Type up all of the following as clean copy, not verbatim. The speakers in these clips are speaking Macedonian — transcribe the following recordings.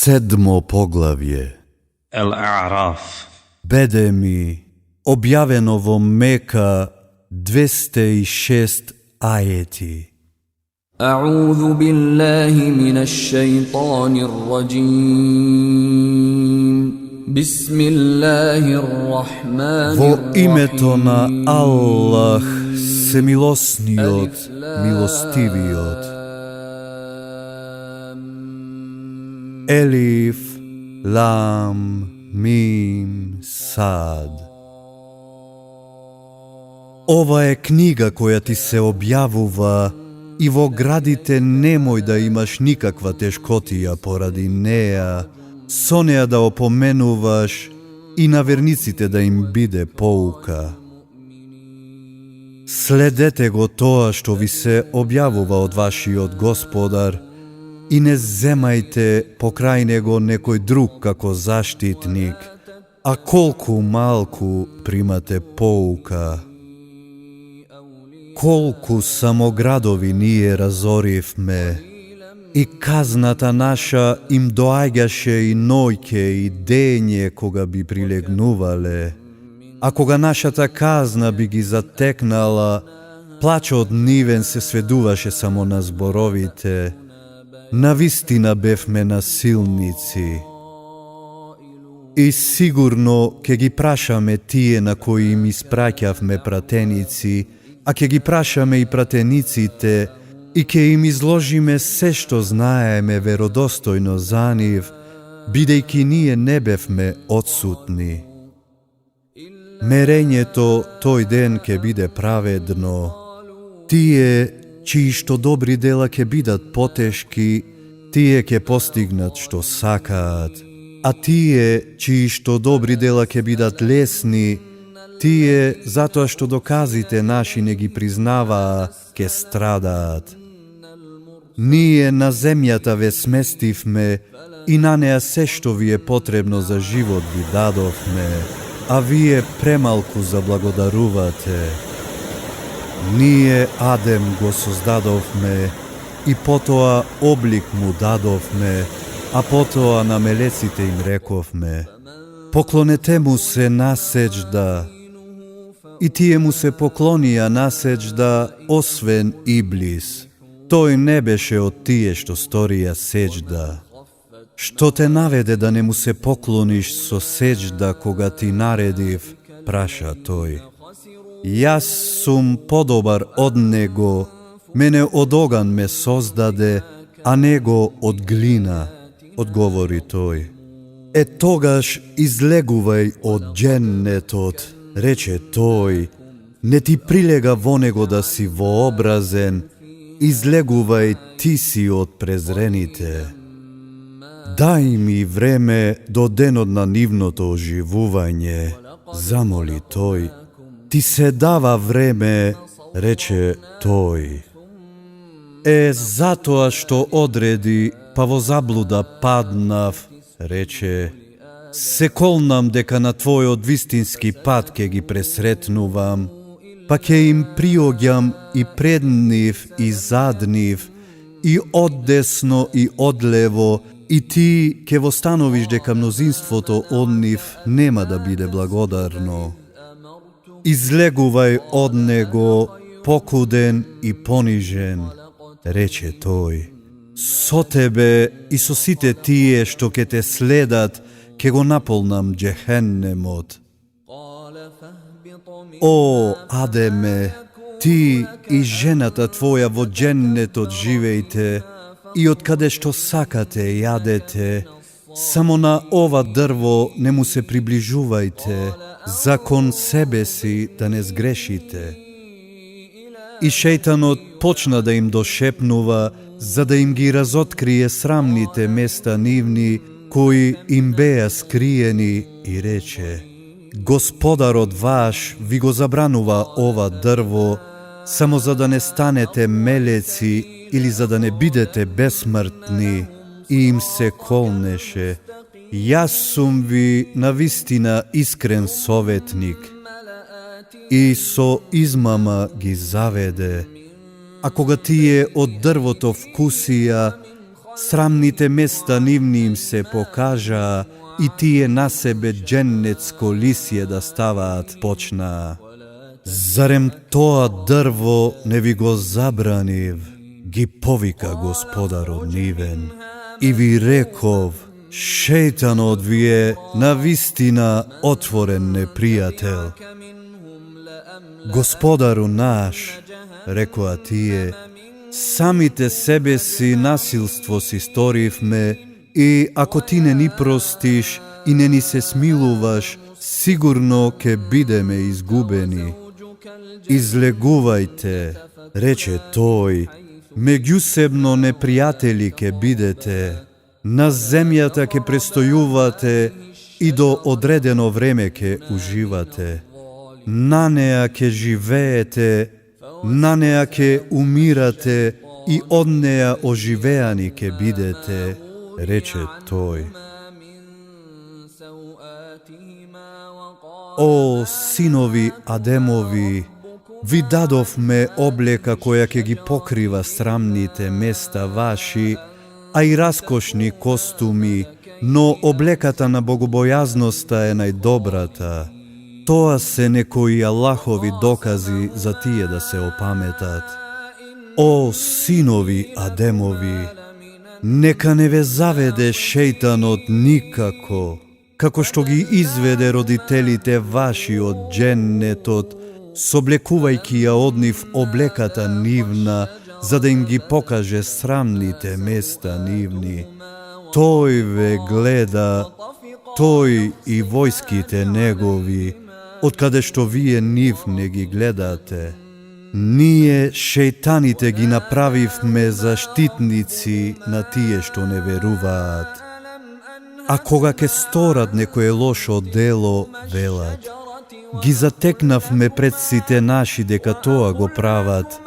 Sedmo poglavlje. Al-A'raf. Bede mi objaveno vo Meka 206 ajeti. أعوذ بالله من الشيطان الرجيم بسم الله الرحمن Vo ime to na الرحيم Allah, semilosniot, milostiviot. Elif, Lam, Mim, Sad. Ova je knjiga koja ti se objavува i во градите немој да имаш никаква тешкотија поради неа, со неа да опоменуваш и на верниците да им биде поука. Следете го тоа што ви се објавува од вашиот Господар и не земајте покрај него некој друг како заштитник, а колку малку примате поука. Колку самоградови ние разоривме, и казната наша им доаѓаше и ноќе и дење кога би прилегнувале, а кога нашата казна би ги затекнала, плачот нивен се сведуваше само на зборовите. Навистина бевме насилници. И сигурно ке ги прашаме тие на кои им испраќавме пратеници, а ке ги прашаме и пратениците, и ке им изложиме се што знаеме веродостојно за нив, бидејќи ние не бевме отсутни. Мерењето тој ден ке биде праведно. Тие чии што добри дела ке бидат потешки, тие ке постигнат што сакаат, а тие чии што добри дела ке бидат лесни, тие, затоа што доказите наши не ги признаваа, ке страдаат. Ние на земјата ве сместивме и на неа се што ви е потребно за живот ви дадовме, а вие премалку заблагодарувате. Ние Адем го создадовме и потоа облик му дадовме, а потоа на мелеците им рековме: поклонете му се на сеџда. И тие му се поклонија на сеџда, освен Иблис. Тој не беше од тие што сторија сеџда. Што те наведе да не му се поклониш со сеџда кога ти наредив, праша тој. Јас сум подобар од него, мене од оган ме создаде, а него од глина, одговори тој. Тогаш излегувај од џеннетот, рече тој, не ти прилега во него да си вообразен, излегувај ти си од презрените. Дај ми време до денот на нивното оживување, замоли тој. Ти се дава време, рече тој. Затоа што одреди, па во заблуда паднав, рече. Се колнам дека на твојот вистински пат ке ги пресретнувам, па ке им приоѓам и пред нив и зад нив, и оддесно и одлево, и ти ке востановиш дека мнозинството од нив нема да биде благодарно. Излегувај од него, покуден и понижен, рече тој. Со тебе и со сите тие што ке те следат, ке го наполнам џехеннемот. О, Адеме, ти и жената твоја во џеннетот живејте, и од каде што сакате јадете, само на ова дрво не му се приближувајте, закон себе си да не сгрешите. И шејтанот почна да им дошепнува, за да им ги разоткрие срамните места нивни, кои им беа скриени, и рече: Господарот ваш ви го забранува ова дрво, само за да не станете мелеци или за да не бидете бесмртни, и им се колнеше: Јас сум ви навистина искрен советник. И со измама ги заведе, а кога тие од дрвото вкусија, Срамните места нивни им се покажа и тие на себе дженнетско лисје да ставаат почнаа. Зарем тоа дрво не ви го забранив, ги повика Господарот нивен. И ви реков, шејтанот ви е навистина отворен непријател. Господару наш, рекоа тие, самите себе си насилство си сторивме и ако ти не ни простиш и не ни се смилуваш, сигурно ке бидеме изгубени. Излегувајте, рече тој, меѓусебно непријатели ке бидете, на земјата ке престојувате и до одредено време ке уживате. На неа ке живеете, на неа ке умирате и од неа оживеани ке бидете, рече тој. О, синови Адемови, ви дадовме облека која ќе ги покрива срамните места ваши, а и раскошни костуми, но облеката на богобојазноста е најдобрата. Тоа се некои Аллахови докази за тие да се опаметат. О, синови Адемови, нека не ве заведе шејтанот никако, како што ги изведе родителите ваши од дженнетот, соблекувајќи ја од нив облеката нивна, за да им ги покаже срамните места нивни. Тој ве гледа, тој и војските негови, откаде што вие нив не ги гледате. Ние, шејтаните, ги направивме заштитници на тие што не веруваат. А кога ке сторат некое лошо дело, велат, ги затекнавме пред сите наши дека тоа го прават,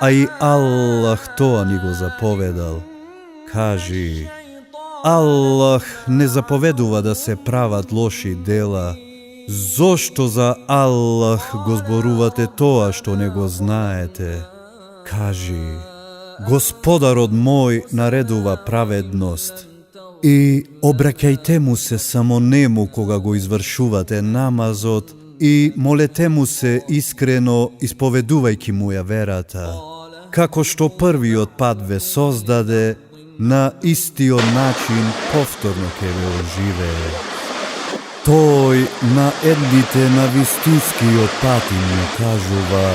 а и Аллах тоа ни го заповедал. Кажи, Аллах не заповедува да се прават лоши дела. Зошто за Аллах го зборувате тоа што не го знаете? Кажи, Господарот мој наредува праведност и обраќајте му се само нему кога го извршувате намазот и молете му се искрено исповедувајќи му ја верата. Како што првиот пат ве создаде, на истиот начин повторно ќе ве оживее. Тој на едните на вистинскиот пат им кажува,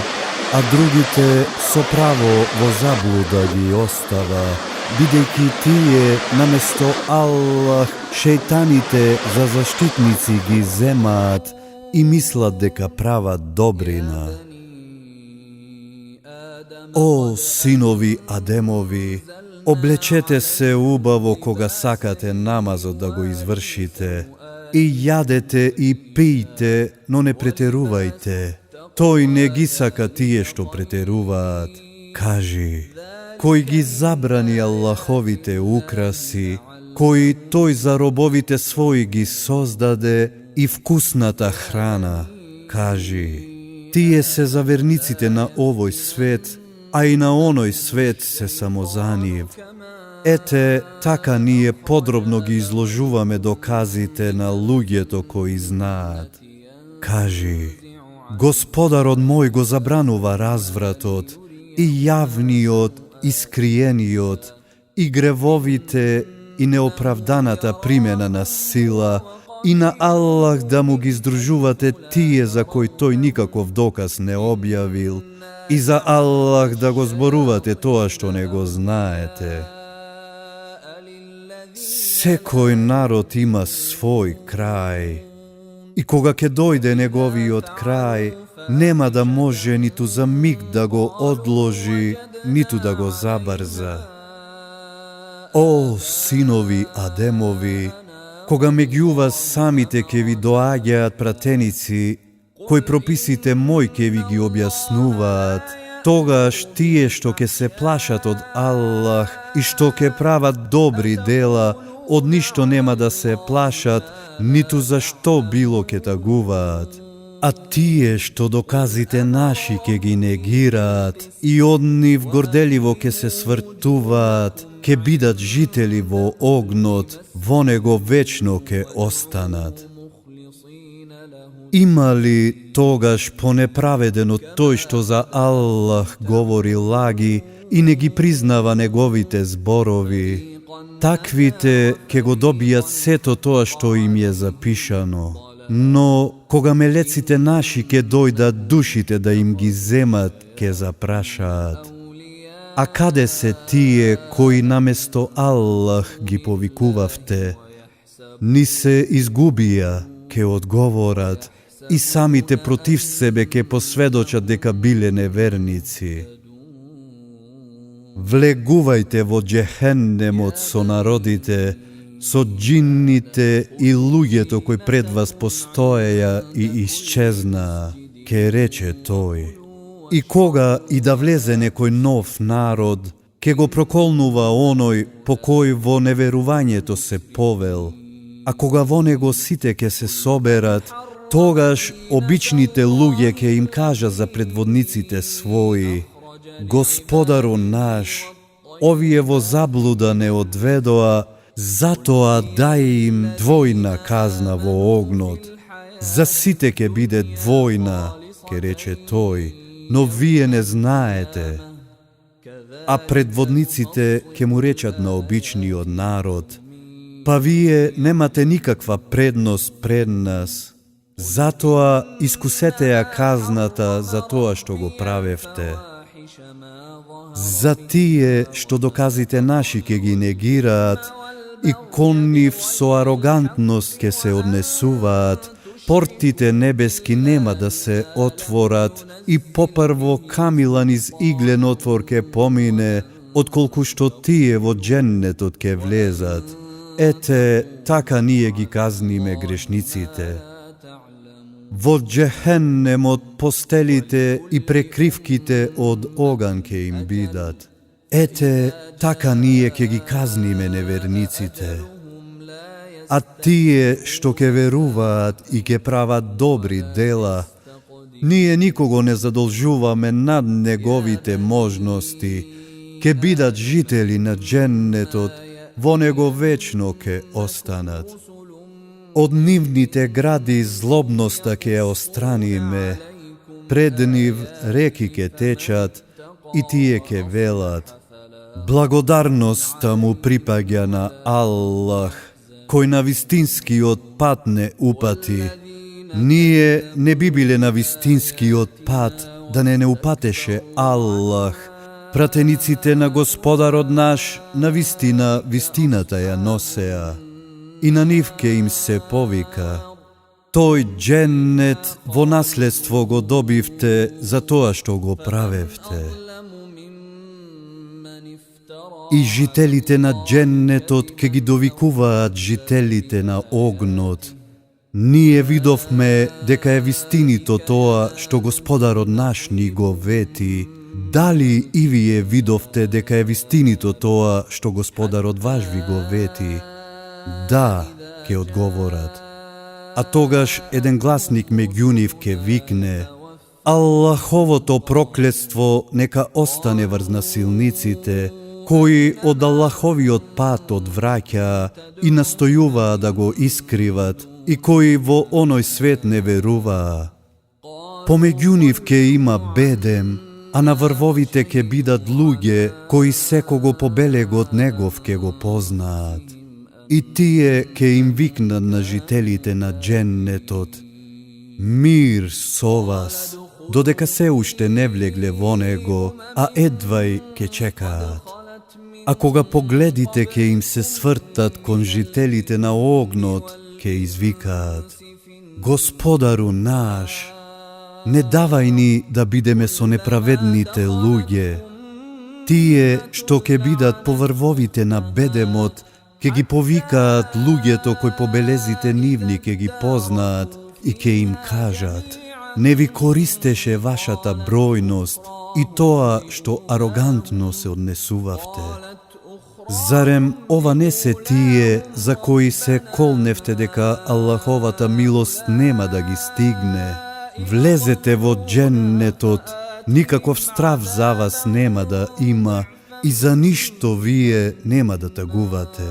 а другите со право во заблуда ги остава, бидејќи тие наместо Аллах шејтаните за заштитници ги земаат и мислат дека прават добрина. О, синови Адемови, облечете се убаво кога сакате намазот да го извршите, и јадете и пијте, но не претерувајте. Тој не ги сака тие што претеруваат. Кажи, кој ги забрани Аллаховите украси, кој тој за робовите своји ги создаде и вкусната храна. Кажи, тие се за верниците на овој свет, а и на оној свет се само за нив. Ете, така ние подробно ги изложуваме доказите на луѓето кои знаат. Кажи, Господарот мој го забранува развратот, и јавниот, и скриениот, и гревовите, и неоправданата примена на сила, и на Аллах да му ги здружувате тие за кои тој никаков доказ не објавил, и за Аллах да го зборувате тоа што не го знаете. Секој народ има свој крај, и кога ќе дојде неговиот крај, нема да може ниту за миг да го одложи, ниту да го забрза. О, синови Адемови, кога меѓу вас самите ќе ви доаѓаат пратеници, кои прописите мој ќе ви ги објаснуваат, тогаш тие што ќе се плашат од Аллах и што ќе прават добри дела, од ништо нема да се плашат, ниту за што било ќе тагуваат. А тие што доказите наши ќе ги негираат и од нив горделиво ќе се свртуваат, ке бидат жители во огнот, во него вечно ке останат. Има ли тогаш понеправеден од тој што за Аллах говори лаги и не ги признава неговите зборови? Таквите ке го добијат сето тоа што им е запишано. Но кога мелеците наши ке дојдат душите да им ги земат, ке запрашаат: а каде се тие кои наместо Аллах ги повикувавте? Ни се изгубија, ке одговорат, и самите против себе ке посведочат дека биле неверници. Влегувајте во џехеннемот со народите, со џинните и луѓето кои пред вас постоеја и исчезнаа, ке рече тој. И кога и да влезе некој нов народ, ке го проколнува оној по кој во неверувањето се повел, а кога во него сите ке се соберат, тогаш обичните луѓе ке им кажа за предводниците своји: Господару наш, овие во заблуда не одведоа, затоа дај им двојна казна во огнот. За сите ке биде двојна, ке рече тој, но вие не знаете. А предводниците ке му речат на обичниот народ: па вие немате никаква предност пред нас, затоа искусете ја казната за тоа што го правевте. За тие што доказите наши ке ги негираат и кон нив со арогантност ке се однесуваат, портите небески нема да се отворат и попрво камилан из иглен отвор ке помине, отколку што тие во џеннетот ке влезат. Ете, така ние ги казниме грешниците. Во џехеннемот постелите и прекривките од оган ке им бидат. Ете, така ние ке ги казниме неверниците. А тие што ке веруваат и ке прават добри дела, ние никого не задолжуваме над неговите можности, ке бидат жители на џеннетот, во него вечно ке останат. Од нивните гради злобноста ке ја остраниме, пред нив реки ке течат и тие ке велат: благодарноста му припаѓа на Аллах, кој на вистинскиот пат не упати. Ние не би биле на вистинскиот пат да не упатеше Аллах. Пратениците на Господарот наш на вистина вистината ја носеа. И на нив ке им се повика: тој џеннет во наследство го добивте за тоа што го правевте. И жителите на џеннетот ке ги довикуваат жителите на огнот: ние видовме дека е вистинито тоа што Господарот наш ни го вети. Дали и вие видовте дека е вистинито тоа што Господарот ваш ви го вети? Да, ке одговорат. А тогаш еден гласник меѓу нив ке викне: Аллаховото проклетство нека остане врз насилниците, кои од Аллаховиот пат одвраќаа и настојуваа да го искриват, и кои во оној свет не веруваа. Помеѓу нив ке има бедем, а на врвовите ке бидат луѓе кои секого побелегот негов ке го познаат. И тие ке им викнат на жителите на џеннетот: мир со вас, додека се уште не влегле во него, а едвај ке чекаат. А кога погледите ке им се свртат кон жителите на огнот, ке извикаат: Господару наш, не давај ни да бидеме со неправедните луѓе. Тие што ке бидат по врвовите на бедемот, ке ги повикаат луѓето кои побелезите нивни ке ги познаат и ке им кажат: не ви користеше вашата бројност и тоа што арогантно се однесувавте. Зарем ова не се тие за кои се колневте дека Аллаховата милост нема да ги стигне? Влезете во џеннетот, никаков страв за вас нема да има и за ништо вие нема да тагувате.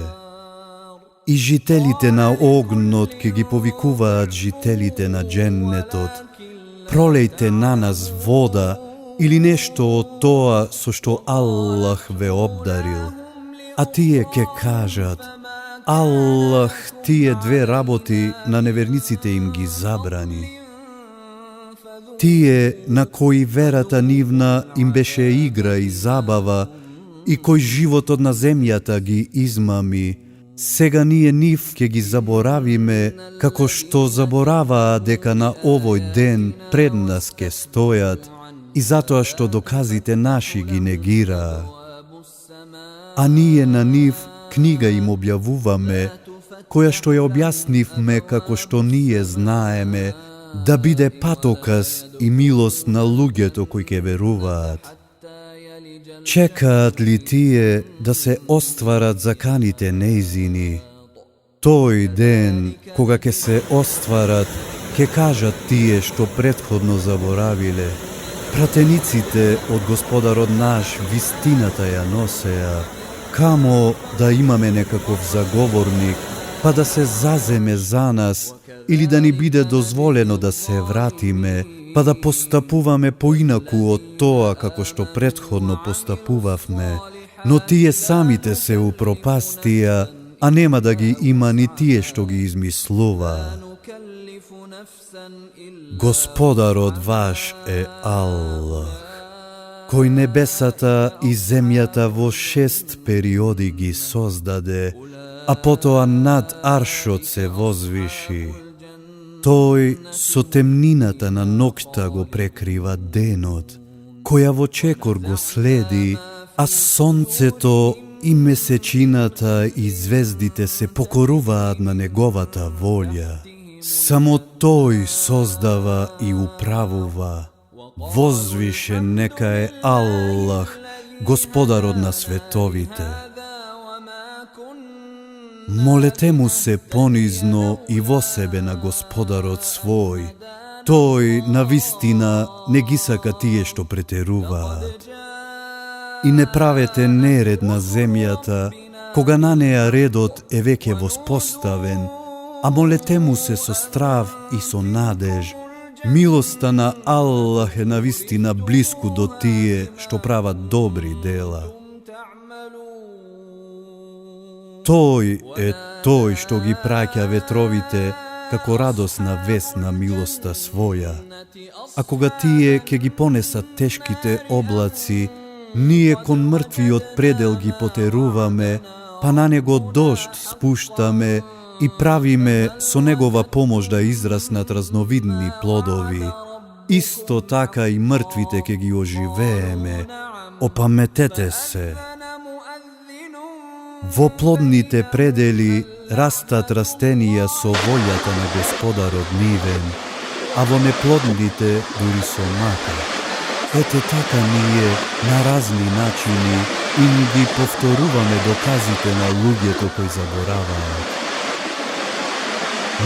И жителите на огнот ке ги повикуваат жителите на дженнетот. Пролејте на нас вода или нешто од тоа со што Аллах ве обдарил. А тие ке кажат: Аллах тие две работи на неверниците им ги забрани. Тие на кои верата нивна им беше игра и забава и кој животот на земјата ги измами, сега ние нив ке ги заборавиме како што забораваа дека на овој ден пред нас ке стојат и затоа што доказите наши ги негираа. А ние на нив книга им објавуваме, која што ја објаснивме како што ние знаеме, да биде патоказ и милост на луѓето кои ке веруваат. Чекаат ли тие да се остварат заканите нејзини? Тој ден, кога ке се остварат, ке кажат тие што претходно заборавиле: пратениците од Господарот наш вистината ја носеа. Камо да имаме некаков заговорник, па да се заземе за нас, или да ни биде дозволено да се вратиме, па да постапуваме поинаку од тоа како што претходно постапувавме. Но тие самите се упропастија, а нема да ги има ни тие што ги измислува. Господарот ваш е Аллах, кој небесата и земјата во 6 периоди ги создаде, а потоа над аршот се возвиши. Тој со темнината на ноќта го прекрива денот, која во чекор го следи, а сонцето и месечината и звездите се покоруваат на неговата волја. Само тој создава и управува. Возвишен нека е Аллах, Господарот на световите. Молете му се понизно и во себе на Господарот свој. Тој навистина не ги сака тие што претеруваат. И не правете неред на земјата, кога на неа редот е веќе воспоставен, а молете му се со страв и со надеж. Милоста на Аллах е навистина блиску до тие што прават добри дела. Тој е тој што ги праќа ветровите како радосна вест на милоста своја. А кога тие ке ги понесат тешките облаци, ние кон мртвиот предел ги потеруваме, па на него дожд спуштаме и правиме со негова помош да израснат разновидни плодови. Исто така и мртвите ке ги оживееме. Опаметете се. Во плодните предели растат растенија со волјата на Господарот нивен, а во неплодните дури со мака. Ете така ние на разни начини им ги повторуваме доказите на луѓето кои забораваат.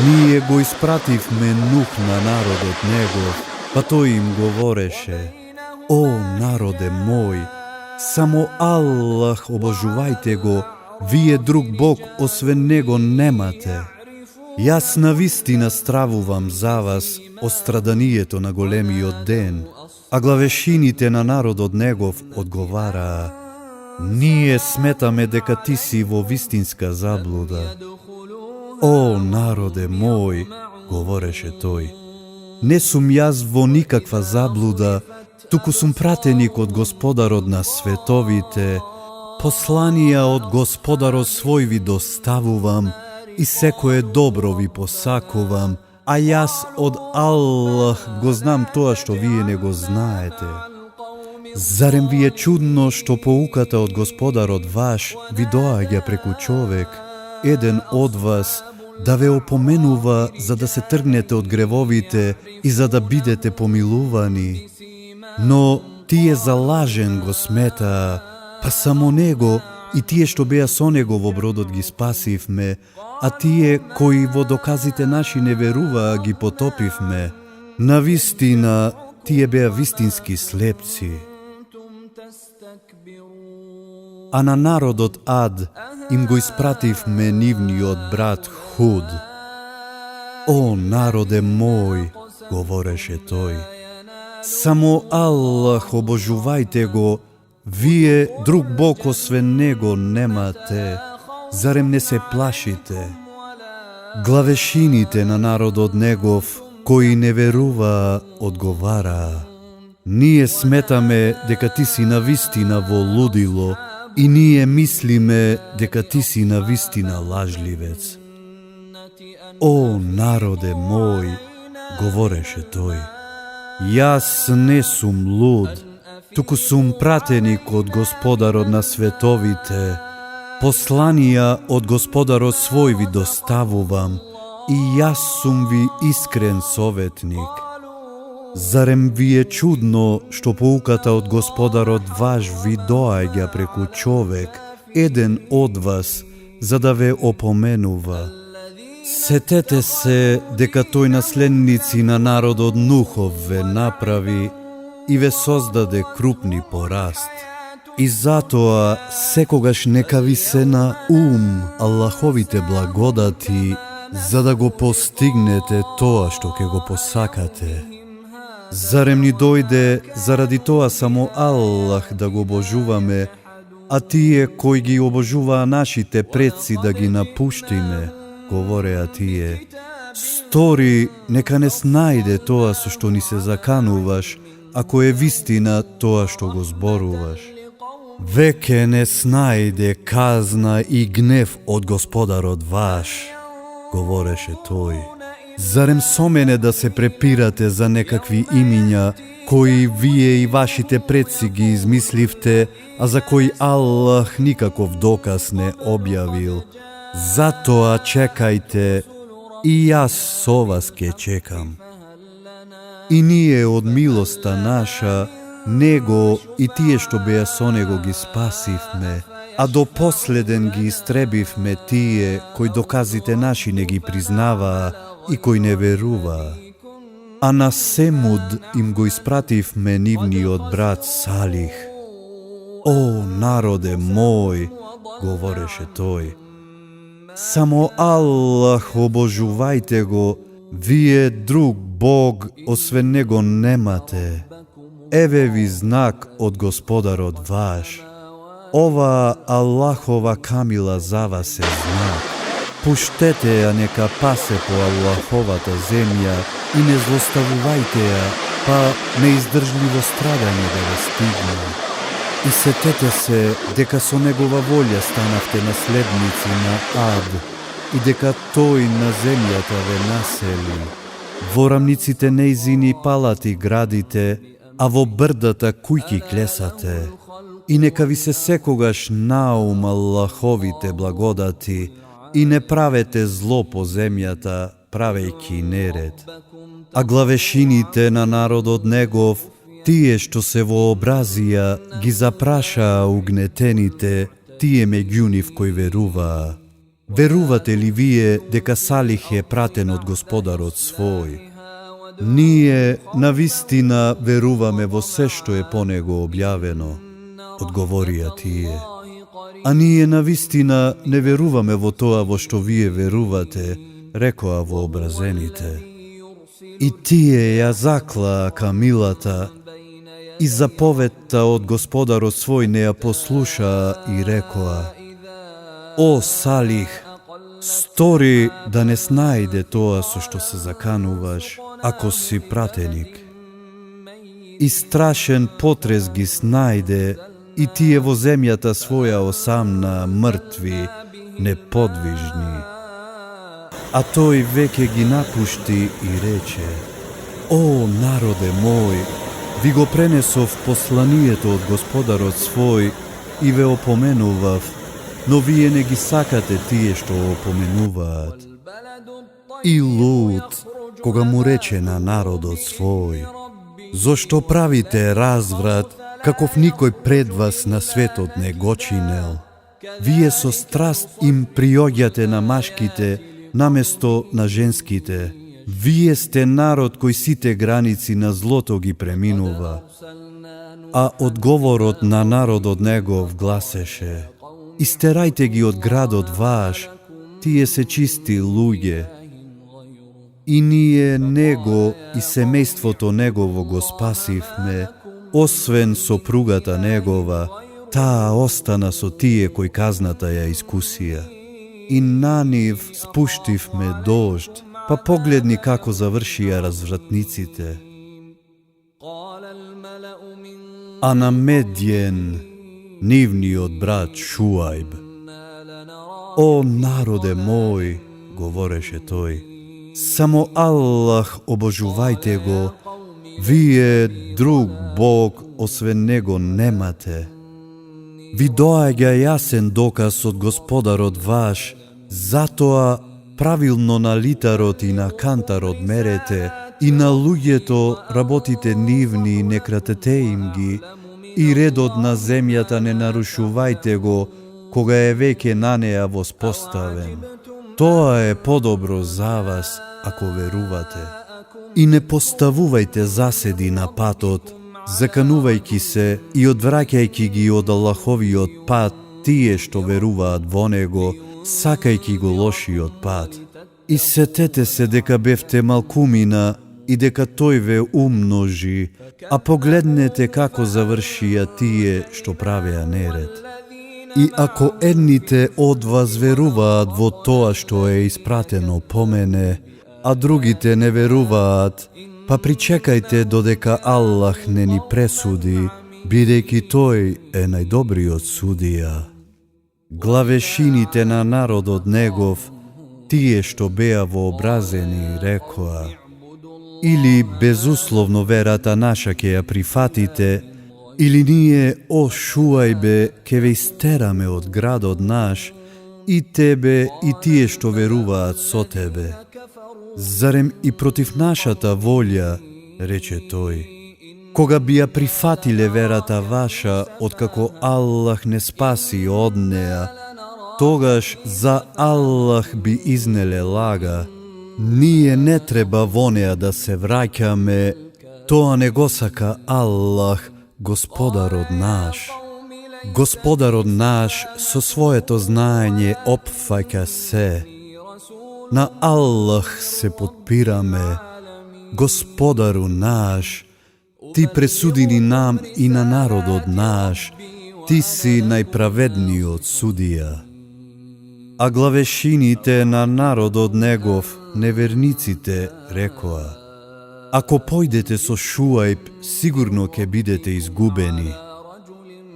Ние го испративме Нух на народот негов, па тој им говореше: О, народе мој, само Аллах обожувајте го, вие друг Бог освен Него немате. Јас навистина стравувам за вас од страданието на големиот ден, а главешините на народот негов одговараа: Ние сметаме дека ти си во вистинска заблуда. О, народе мој, говореше тој, не сум јас во никаква заблуда, туку сум пратеник од Господарот на световите, посланија од Господарот свој ви доставувам и секое добро ви посакувам, а јас од Аллах го знам тоа што вие не го знаете. Зарем ви е чудно што поуката од Господарот ваш ви доаѓа преку човек, еден од вас, да ве опоменува за да се тргнете од гревовите и за да бидете помилувани. Но тие за лажен го сметаа, па само него и тие што беа со него во бродот ги спасивме, а тие кои во доказите наши не веруваа ги потопивме. Навистина, тие беа вистински слепци. а на народот Ад им го испративме нивниот брат Худ. О, народе мој, говореше тој, само Аллах обожувајте го, вие друг Бог освен Него немате, зарем не се плашите? Главешините на народот Негов, кои не веруваа, одговараа: ние сметаме дека ти си навистина во лудило и ние мислиме дека ти си навистина лажливец. О, народе мој, говореше тој, јас не сум луд, туку сум пратеник од Господарот на световите, посланија од Господарот свој ви доставувам и јас сум ви искрен советник. Зарем ви е чудно што поуката од Господарот ваш ви доаѓа преку човек, еден од вас, за да ве опоменува? Сетете се дека тој наследници на народот Нухов ве направи и ве создаде крупни пораст. И затоа секогаш нека ви се на Аллаховите благодати, за да го постигнете тоа што ќе го посакате. Зарем ни дојде заради тоа само Аллах да го обожуваме, а тие кои ги обожуваа нашите предци да ги напуштиме, говореа тие. Стори, нека не снајде тоа со што ни се закануваш, ако е вистина тоа што го зборуваш. Веќе не снајде казна и гнев од Господарот ваш, говореше тој. Зарем со мене да се препирате за некакви имиња, кои вие и вашите предци ги измисливте, а за кои Аллах никаков доказ не објавил? Затоа чекајте, и јас со вас ке чекам. И ние од милоста наша, Него и тие што беа со Него ги спасивме, а до последен ги истребивме тие кои доказите наши не ги признаваа и кои не веруваа. А на Семуд им го испративме нивниот брат Салих. О, народе мој, говореше тој, само Аллах обожувајте го, вие друг Бог освен Него немате. Еве ви знак од Господарот ваш. Ова Аллахова камила за вас е знак. Пуштете ја нека пасе по Аллаховата земја и не злоставувајте ја, па неиздржливо страдање да ве стигне. И сетете се дека со Негова волја станавте наследници на Ад и дека тој на земјата ве насели. Во рамниците неизини палати градите, а во брдата кујки клесате. И нека ви се секогаш наум Аллаховите благодати и не правете зло по земјата, правејќи неред. А главешините на народот Негов, тие што се вообразија, ги запрашаа угнетените, тие меѓу нив кои веруваа. Верувате ли вие дека Салих е пратен од Господарот свој? Ние навистина веруваме во се што е по него објавено, одговорија тие. А ние навистина не веруваме во тоа во што вие верувате, рекоа вообразените. И тие ја заклаа камилата и заповедта од Господарот свој не ја послушаа и рекоа: О, Салих, стори да не снајде тоа со што се закануваш, ако си пратеник. И страшен потрес ги снајде, и тие во земјата своја осамна мртви, неподвижни. А тој веќе ги напушти и рече: О, народе мој, ви го пренесов посланието од Господарот свој и ве опоменував, но вие не ги сакате тие што опоменуваат. И Лут, кога му рече на народот свој: Зошто правите разврат, каков никој пред вас на светот не го чинел? Вие со страст им приоѓате на машките, наместо на женските. Вие сте народ кој сите граници на злото ги преминува. А одговорот на народот негов гласеше: Истерајте ги од градот ваш, тие се чисти луѓе. И ние него и семејството негово го спасивме, освен сопругата негова, таа остана со тие кои казната ја искусија. И на нив спуштивме дожд, па погледни како завршија развратниците. А на Медјен, нивниот брат Шуајб: О народе мој, говореше тој, само Аллах обожувајте го, вие друг Бог освен него немате. Ви доаѓа јасен доказ од Господарот ваш, затоа правилно на литарот и на кантарот мерете, и на луѓето работите нивни не кратете им ги, и редот на земјата не нарушувајте го, кога е веќе на неа воспоставен. Тоа е подобро за вас, ако верувате. И не поставувајте заседи на патот, заканувајќи се и одвраќајќи ги од Аллаховиот пат тие што веруваат во него, сакајќи го лошиот пат. И сетете се дека бевте малкумина и дека тој ве умножи, а погледнете како завршија тие што правеа неред. И ако едните од вас веруваат во тоа што е испратено по мене, а другите не веруваат, па причекајте додека Аллах не ни пресуди, бидејќи тој е најдобриот судија. Главешините на народот негов, тие што беа вообразени, рекоа: Или безусловно верата наша ќе ја прифатите, или ние, о Шуајбе, ќе ве истераме од градот наш, и тебе и тие што веруваат со тебе. Зарем и против нашата волја, рече тој, кога би ја прифатиле верата ваша, откако Аллах не спаси од неа, тогаш за Аллах би изнеле лага. Ние не треба во неа да се враќаме, тоа не го сака Аллах, Господарот наш. Господарот наш со своето знаење опфаќа се. На Аллах се подпираме. Господару наш, ти пресуди ни нам и на народот наш, ти си најправедниот судија. А главешините на народот негов, неверниците, рекоа: Ако појдете со Шуајб, сигурно ќе бидете изгубени.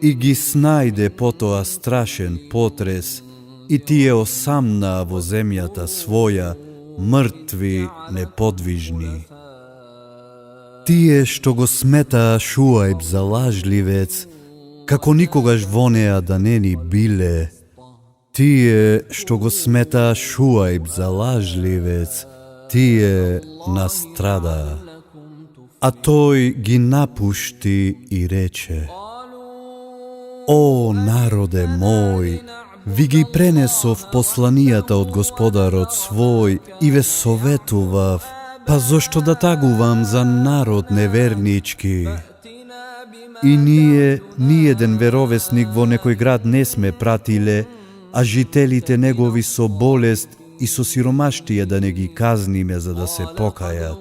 И ги снајде потоа страшен потрес, и тие осамнаа во земјата своја, мртви, неподвижни. Тие што го сметаа Шуајб за лажливец, како никогаш во неа да не ни биле, тие што го сметаа Шуајб за лажливец, тие настрадаа. А тој ги напушти и рече: О народе мој, ви ги пренесов посланијата од Господарот свој и ве советував, па зошто да тагувам за народ невернички? И ние, ниеден веровесник во некој град не сме пратиле, а жителите негови со болест и со сиромаштија да не ги казниме за да се покајат.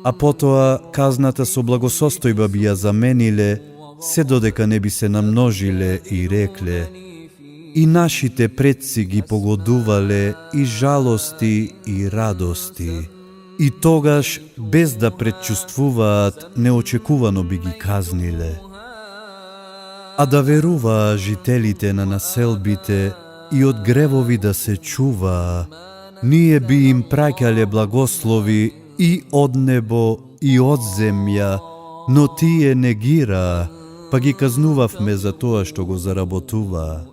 А потоа казната со благосостојба би ја замениле, се додека не би се намножиле и рекле: И нашите предци ги погодувале и жалости и радости. И тогаш, без да предчувствуваат, неочекувано би ги казниле. А да веруваа жителите на населбите и од гревови да се чуваа, ние би им праќале благослови и од небо и од земја, но тие негираа, па ги казнувавме за тоа што го заработуваа.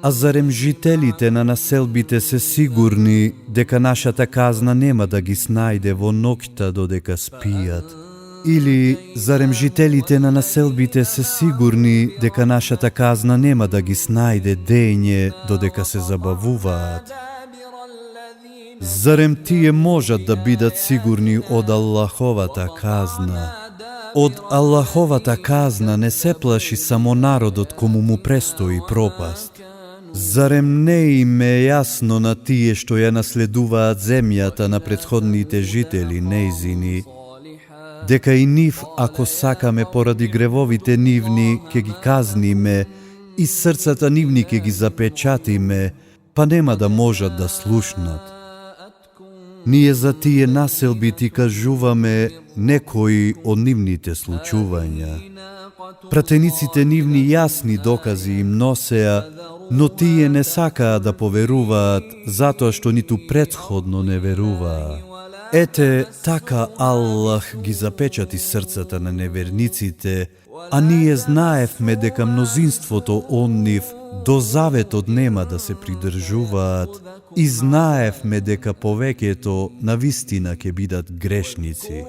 А зарем жителите на населбите се сигурни дека нашата казна нема да ги снајде во ноќта додека спијат? Или зарем жителите на населбите се сигурни дека нашата казна нема да ги снајде дење додека се забавуваат? Зарем тие можат да бидат сигурни од Аллаховата казна? Од Аллаховата казна не се плаши само народот кому му престои пропаст. Зарем не им е јасно на тие што ја наследуваат земјата на претходните жители нејзини, дека и нив, ако сакаме поради гревовите нивни, ке ги казниме и срцата нивни ке ги запечатиме, па нема да можат да слушнат. Ние за тие населби ти кажуваме некои од нивните случувања. Пратениците нивни јасни докази им носеа, но тие не сакаа да поверуваат, затоа што ниту претходно не веруваа. Ете, така Аллах ги запечати срцата на неверниците, а ние знаевме дека мнозинството од нив до заветот нема да се придржуваат и знаевме дека повеќето навистина ќе бидат грешници.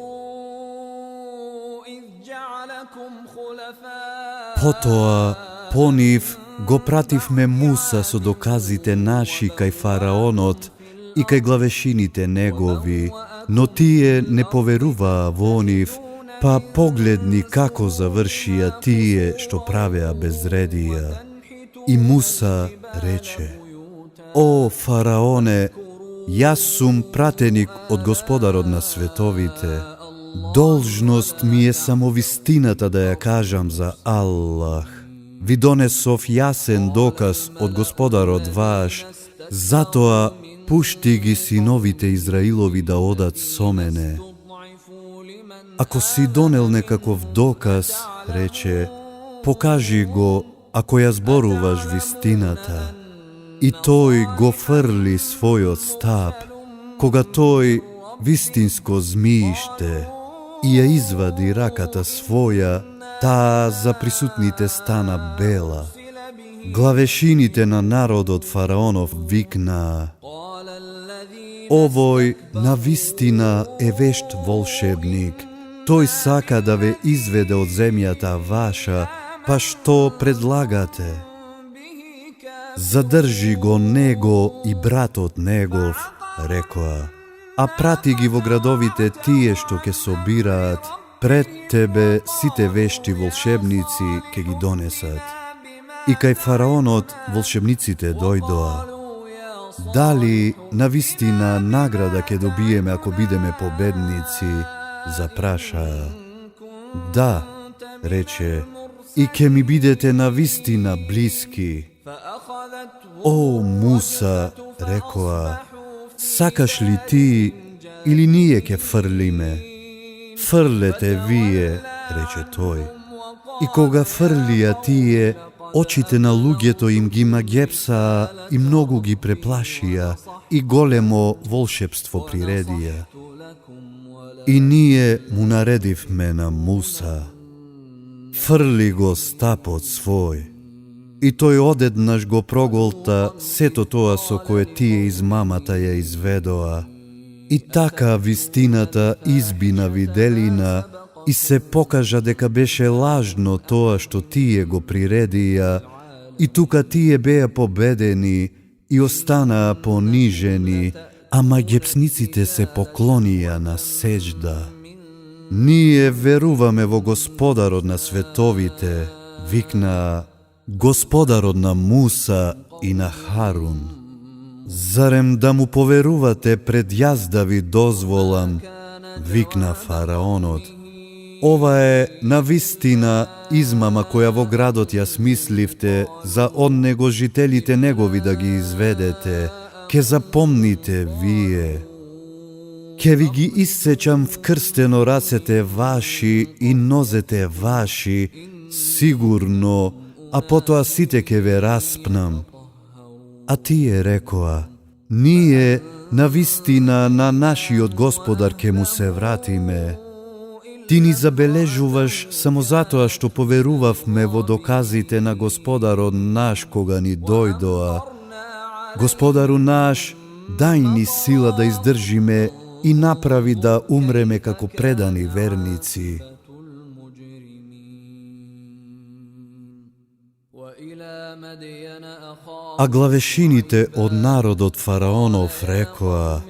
Потоа, по нив, го пративме Муса со доказите наши кај фараонот и кај главешините негови, но тие не поверуваа во нив, па погледни како завршија тие што правеа безредија. И Муса рече: О, фараоне, јас сум пратеник од Господарот на световите. Должност ми е само вистината да ја кажам за Аллах. Ви донесов јасен доказ од Господарот ваш, затоа пушти ги синовите Израилови да одат со мене. Ако си донел некаков доказ, рече, покажи го ако ја зборуваш вистината. И тој го фрли својот стап, кога тој вистинско змииште и ја извади раката своја, таа за присутните стана бела. Главешините на народот фараонов викнаа: Овој навистина е вешт волшебник. Тој сака да ве изведе од земјата ваша, па што предлагате? Задржи го него и братот негов, рекоа, а прати ги во градовите тие што ке собираат, пред тебе сите вешти волшебници ке ги донесат. И кај фараонот волшебниците дојдоа. Дали навистина награда ке добиеме ако бидеме победници? Запрашаа. Да, рече, и ке ми бидете навистина блиски. О, Муса, рекоа, сакаш ли ти или ние ке фрлиме? Фрлете вие, рече тој. И кога фрлија тие, очите на луѓето им ги магепсаа и многу ги преплашија и големо волшебство приредија. И ние му наредивме на Муса: фрли го стапот свој. И тој одеднаш го проголта сето тоа со кое тие измамата ја изведоа. И така вистината изби на виделина и се покажа дека беше лажно тоа што тие го приредија, и тука тие беа победени и останаа понижени, а магепсниците се поклонија на сеџда. Ние веруваме во Господарот на световите, викнаа Господарот на Муса и на Харун. Зарем да му поверувате пред јас да ви дозволам, викна фараонот. Ова е навистина измама која во градот ја смисливте за од него жителите негови да ги изведете. Ке запомните вие. Ке ви ги иссечам вкрстено рацете ваши и нозете ваши, сигурно, а потоа сите ке ве распнам. А тие рекоа: ние навистина на нашиот Господар ке му се вратиме. Ти ни забележуваш само затоа што поверувавме во доказите на Господарот наш кога ни дојдоа. Господару наш, дај ни сила да издржиме и направи да умреме како предани верници. А главешините од народот фараонов рекоа: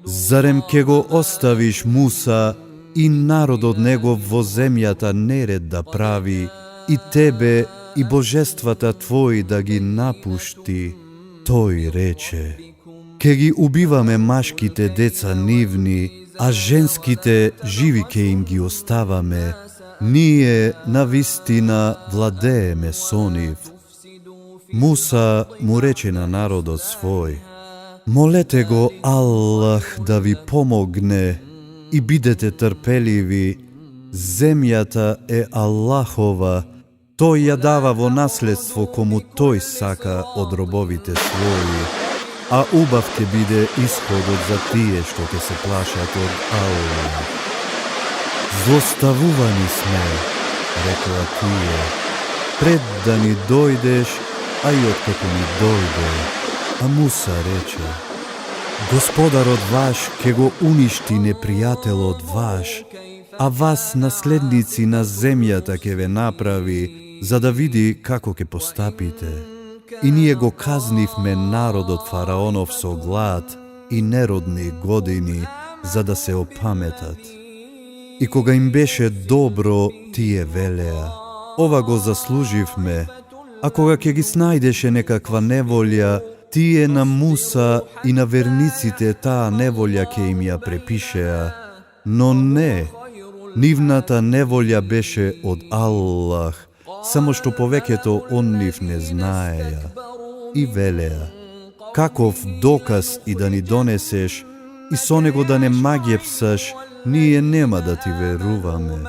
зарем ке го оставиш Муса и народот негов во земјата неред да прави, и тебе и божествата твои да ги напушти, тој рече: ке ги убиваме машките деца нивни, а женските живи ке им ги оставаме, ние навистина владееме со нив. Муса му рече на народот свој: молете го Аллах да ви помогне и бидете трпеливи, земјата е Аллахова, тој ја дава во наследство кому тој сака од робовите своји, а убав ќе биде исходот за тие што ќе се плашат од Аллах. Злоставувани сме, рекоа тие, пред да ни дојдеш, а и откако ни дојде. А Муса рече: Господарот ваш ке го уништи непријателот ваш, а вас наследници на земјата ке ве направи, за да види како ке постапите. И ние го казнивме народот фараонов со глад и неродни години, за да се опаметат. И кога им беше добро, тие велеа: ова го заслуживме, а кога ќе ги снајдеше некаква неволја, тие на Муса и на верниците таа неволја ќе им ја препишеа. Но не, нивната неволја беше од Аллах, само што повеќето он нив не знаеја. И велеа: каков доказ и да ни донесеш, и со него да не магепсаш, ние нема да ти веруваме.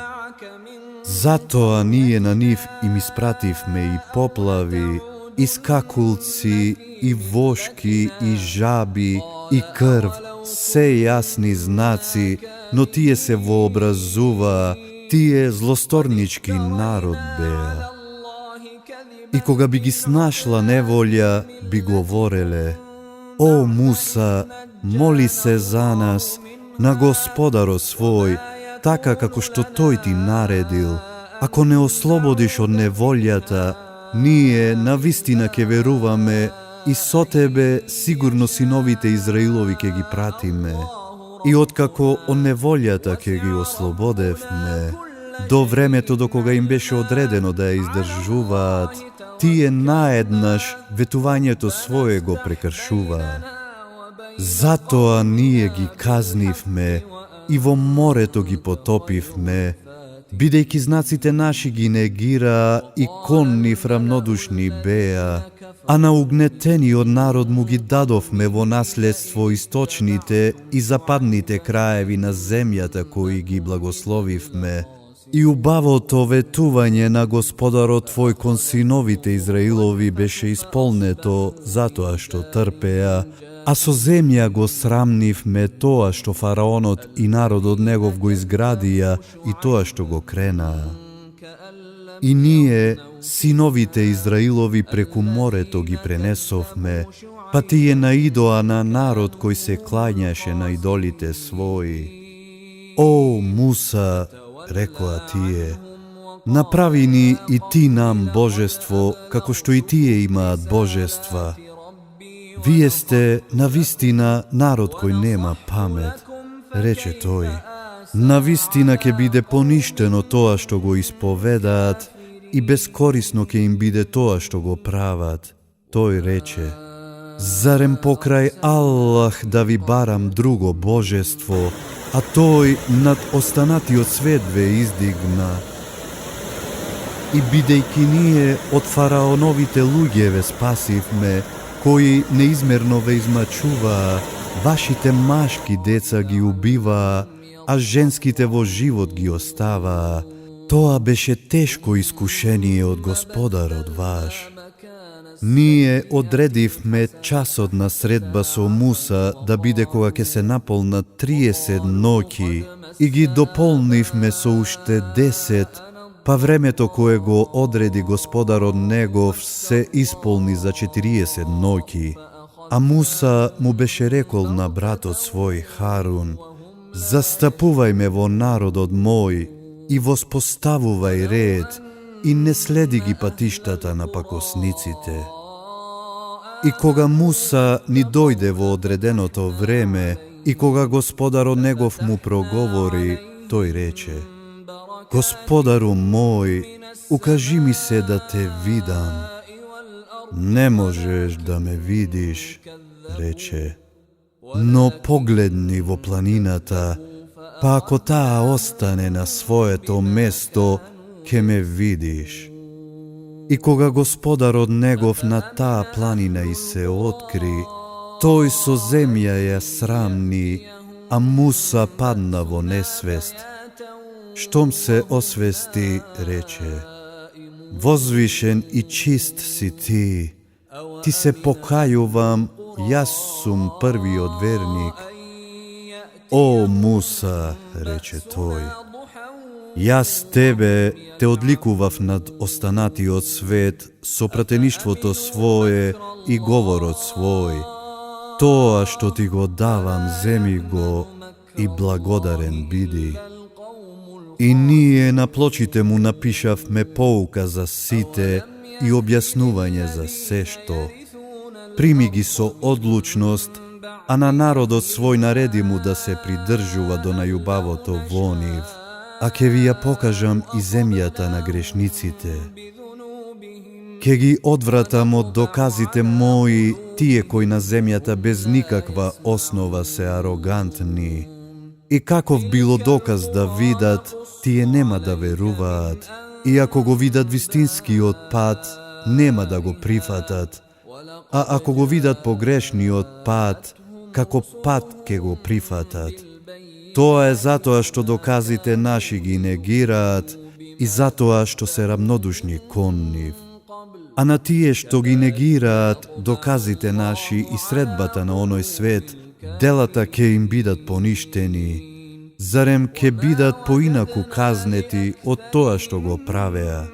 Затоа ние на нив им испративме и поплави, и скакулци, и вошки, и жаби, и крв, се јасни знаци, но тие се вообразуваа, тие злосторнички народ беа. И кога би ги снашла неволја, би говореле: о Муса, моли се за нас на Господарот свој, така како што тој ти наредил. Ако не ослободиш од неволјата, ние навистина ќе веруваме и со тебе сигурно синовите Израилови ќе ги пратиме. И откако од неволјата ќе ги ослободевме, до времето до кога им беше одредено да ја издржуваат, тие наеднаш ветувањето свое го прекршуваа. Затоа ние ги казнивме и во морето ги потопивме, бидејќи знаците наши ги негираа и конни рамнодушни беа, а на угнетениот народ му ги дадовме во наследство источните и западните краеви на земјата кои ги благословивме. И убавото ветување на Господарот твој кон синовите Израилови беше исполнето затоа што трпеа, а со земја го срамнивме тоа што фараонот и народот негов го изградија и тоа што го кренаа. И ние, синовите Израилови, преку морето ги пренесовме, па тие наидоа на народ кој се клањаше на идолите своји. О, Муса, рекоа тие, направи ни и ти нам божество, како што и тие имаат божества. Вие сте навистина народ кој нема памет, рече тој. Навистина ќе биде поништено тоа што го исповедаат и безкорисно ќе им биде тоа што го прават. Тој рече: зарем покрај Аллах да ви барам друго божество, а тој над останатиот свет ве издигна. И бидејќи ние од фараоновите луѓе ве спасивме, кои неизмерно ве измачуваа, вашите машки деца ги убиваа, а женските во живот ги оставаа. Тоа беше тешко искушение од Господарот ваш. Ние одредивме часот на средба со Муса да биде кога ќе се наполнат 30 ноќи и ги дополнивме со уште 10, па времето кое го одреди Господарот негов се исполни за 40 ноќи. А Муса му беше рекол на братот свој Харун: застапувај ме во народот мој и воспоставувај ред и не следи ги патиштата на пакосниците. И кога Муса ни дојде во одреденото време и кога Господарот негов му проговори, тој рече: Господару мој, укажи ми се да те видам. Не можеш да ме видиш, рече, но погледни во планината, па ако таа остане на своето место, ке ме видиш. И кога господарот негов на таа планина и се откри, тој со земја ја срамни, а Муса падна во несвест. Штом се освести, рече: Возвишен и чист си ти се покајувам, јас сум првиот верник. О, Муса, рече тој, јас тебе те одликував над останатиот свет со пратеништвото свое и говорот свој. Тоа што ти го давам, земи го и благодарен биди. И ние на плочите му напишавме поука за сите и објаснување за се што. Прими ги со одлучност, а на народот свој нареди му да се придржува до најубавото во нив. А ке ви ја покажам и земјата на грешниците. Ке ги одвратам од доказите мои тие кои на земјата без никаква основа се арогантни. И каков било доказ да видат, тие нема да веруваат. И ако го видат вистинскиот пат, нема да го прифатат. А ако го видат погрешниот пат, како пат ке го прифатат. Тоа е затоа што доказите наши ги негираат и затоа што се рамнодушни кон нив. А на тие што ги негираат доказите наши и средбата на оној свет, делата ке им бидат поништени. Зарем ке бидат поинаку казнети од тоа што го правеа.